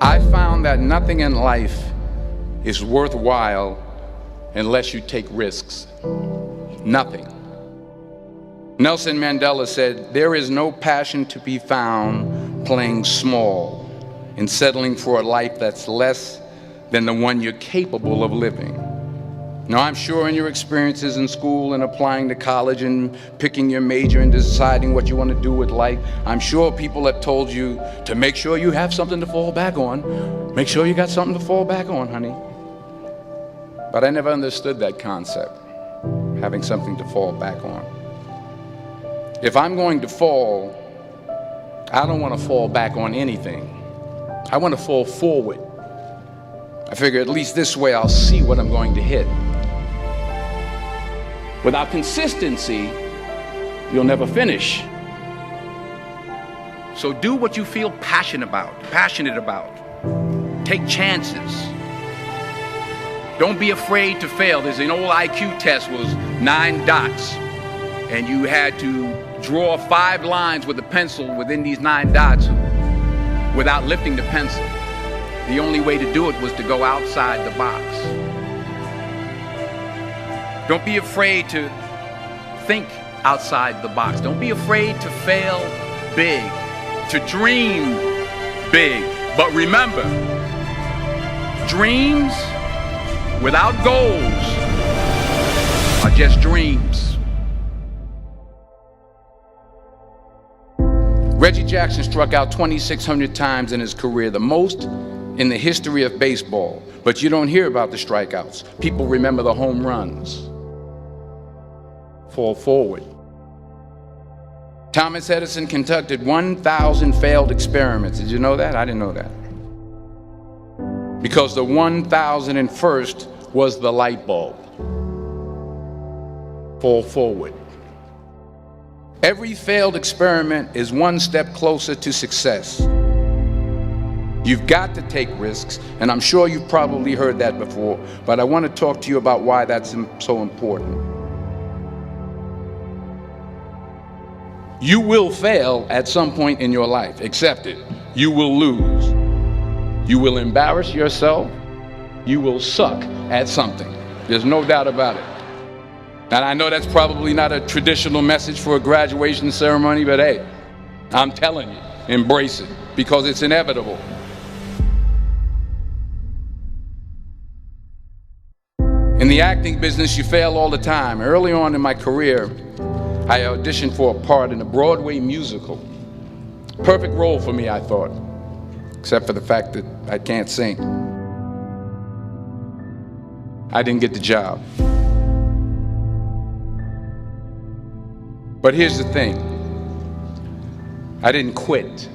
I found that nothing in life is worthwhile unless you take risks. Nothing. Nelson Mandela said, "There is no passion to be found playing small and settling for a life that's less than the one you're capable of living." Now, I'm sure in your experiences in school and applying to college and picking your major and deciding what you want to do with life, I'm sure people have told you to make sure you have something to fall back on. Make sure you got something to fall back on, honey. But I never understood that concept, having something to fall back on. If I'm going to fall, I don't want to fall back on anything. I want to fall forward. I figure at least this way I'll see what I'm going to hit. Without consistency, you'll never finish. So do what you feel passionate about. Take chances. Don't be afraid to fail. There's an old IQ test, was 9 dots, and you had to draw 5 lines with a pencil within these 9 dots without lifting the pencil. The only way to do it was to go outside the box. Don't be afraid to think outside the box. Don't be afraid to fail big, to dream big. But remember, dreams without goals are just dreams. Reggie Jackson struck out 2,600 times in his career, the most in the history of baseball. But you don't hear about the strikeouts. People remember the home runs. Fall forward. Thomas Edison conducted 1,000 failed experiments. Did you know that? I didn't know that. Because the 1,001st was the light bulb. Fall forward. Every failed experiment is one step closer to success. You've got to take risks, and I'm sure you've probably heard that before, but I want to talk to you about why that's so important. You will fail at some point in your life. Accept it. You will lose. You will embarrass yourself. You will suck at something. There's no doubt about it. And I know that's probably not a traditional message for a graduation ceremony, but hey, I'm telling you, embrace it, because it's inevitable. In the acting business, you fail all the time. Early on in my career, I auditioned for a part in a Broadway musical. Perfect role for me, I thought, except for the fact that I can't sing. I didn't get the job. But here's the thing. I didn't quit.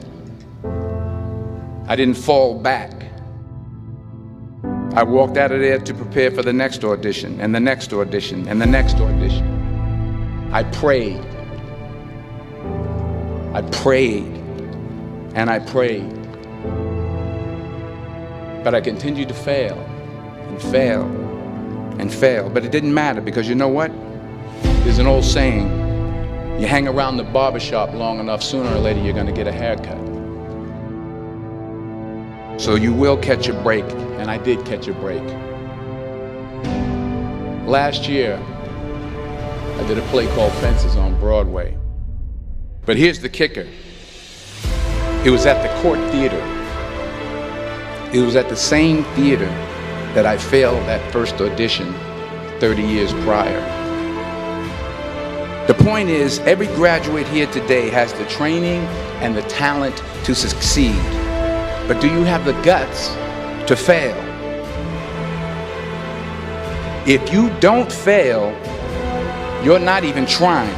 I didn't fall back. I walked out of there to prepare for the next audition, and the next audition, and the next audition. I prayed. I prayed. And I prayed. But I continued to fail and fail and fail. But it didn't matter, because you know what? There's an old saying, you hang around the barbershop long enough, sooner or later you're going to get a haircut. So you will catch a break, and I did catch a break. Last year, I did a play called Fences on Broadway. But here's the kicker. It was at the Court Theater. It was at the same theater that I failed that first audition 30 years prior. The point is, every graduate here today has the training and the talent to succeed. But do you have the guts to fail? If you don't fail, you're not even trying.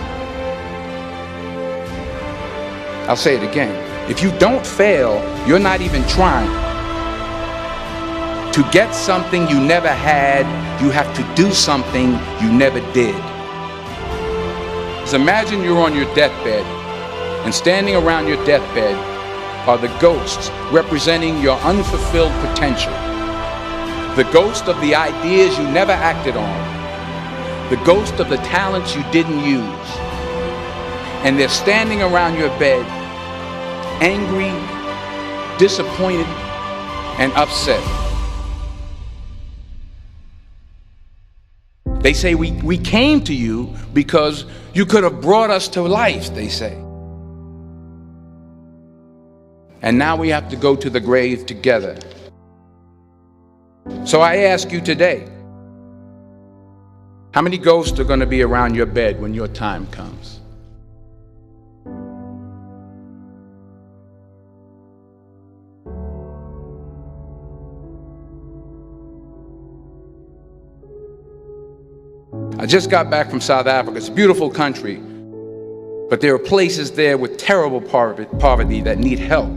I'll say it again. If you don't fail, you're not even trying. To get something you never had, you have to do something you never did. So imagine you're on your deathbed, and standing around your deathbed are the ghosts representing your unfulfilled potential. The ghost of the ideas you never acted on. The ghost of the talents you didn't use. And they're standing around your bed, angry, disappointed, and upset. They say we came to you because you could have brought us to life, they say. And now we have to go to the grave together. So I ask you today, how many ghosts are going to be around your bed when your time comes? I just got back from South Africa. It's a beautiful country, but there are places there with terrible poverty that need help.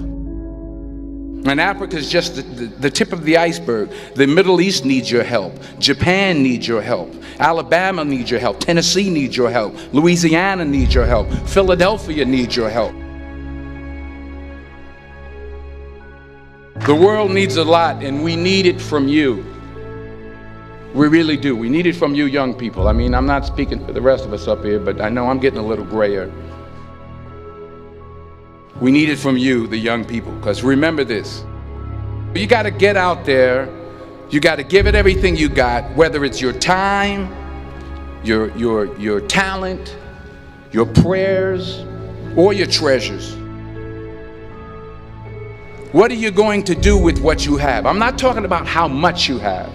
And Africa is just the tip of the iceberg. The Middle East needs your help. Japan needs your help. Alabama needs your help. Tennessee needs your help. Louisiana needs your help. Philadelphia needs your help. The world needs a lot, and we need it from you. We really do. We need it from you young people. I mean, I'm not speaking for the rest of us up here, but I know I'm getting a little grayer. We need it from you, the young people, because remember this. You got to get out there. You got to give it everything you got, whether it's your time, your talent, your prayers, or your treasures. What are you going to do with what you have? I'm not talking about how much you have.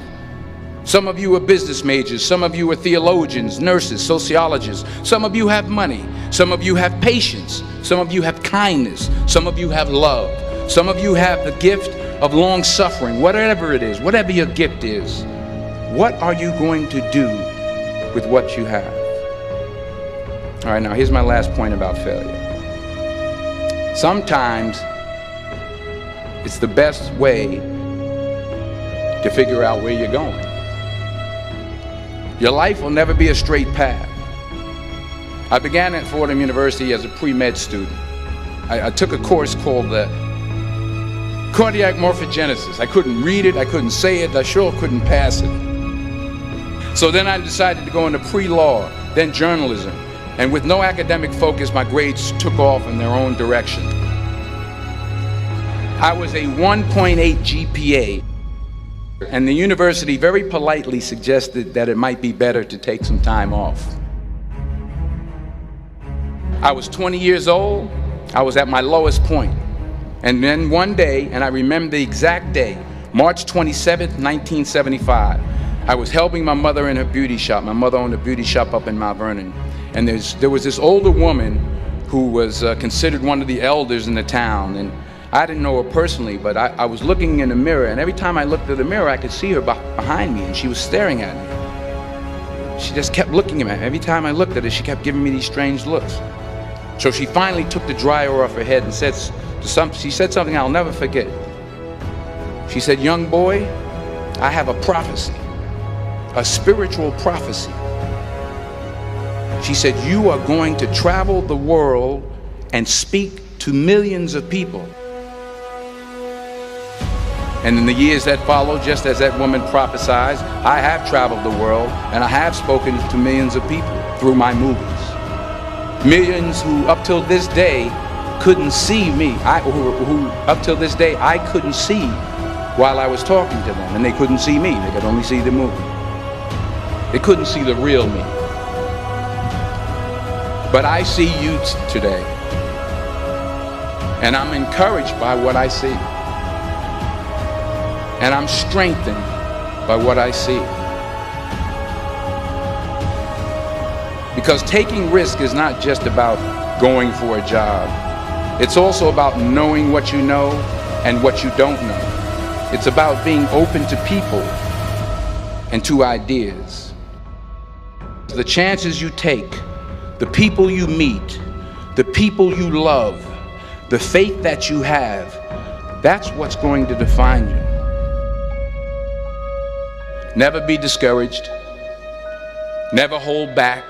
Some of you are business majors, some of you are theologians, nurses, sociologists. Some of you have money, some of you have patience, some of you have kindness, some of you have love, some of you have the gift of long suffering. Whatever it is, whatever your gift is, what are you going to do with what you have? All right, now here's my last point about failure. Sometimes it's the best way to figure out where you're going. Your life will never be a straight path. I began at Fordham University as a pre-med student. I took a course called cardiac morphogenesis. I couldn't read it, I couldn't say it, I sure couldn't pass it. So then I decided to go into pre-law, then journalism. And with no academic focus, my grades took off in their own direction. I was a 1.8 GPA. And the university very politely suggested that it might be better to take some time off. I was 20 years old. I was at my lowest point. And then one day, and I remember the exact day, March 27th, 1975, I was helping my mother in her beauty shop. My mother owned a beauty shop up in Mount Vernon. And there was this older woman who was considered one of the elders in the town. And I didn't know her personally, but I was looking in the mirror, and every time I looked at the mirror, I could see her behind me, and she was staring at me. She just kept looking at me. Every time I looked at her, she kept giving me these strange looks. So she finally took the dryer off her head and she said something I'll never forget. She said, "Young boy, I have a prophecy, a spiritual prophecy." She said, "You are going to travel the world and speak to millions of people." And in the years that followed, just as that woman prophesied, I have traveled the world and I have spoken to millions of people through my movies. Millions who up till this day couldn't see me, who up till this day I couldn't see while I was talking to them, and they couldn't see me, they could only see the movie. They couldn't see the real me. But I see you today, and I'm encouraged by what I see. And I'm strengthened by what I see. Because taking risk is not just about going for a job. It's also about knowing what you know and what you don't know. It's about being open to people and to ideas. The chances you take, the people you meet, the people you love, the faith that you have, that's what's going to define you. Never be discouraged. Never hold back.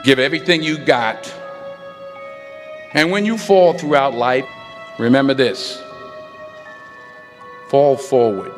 Give everything you got. And when you fall throughout life, remember this: fall forward.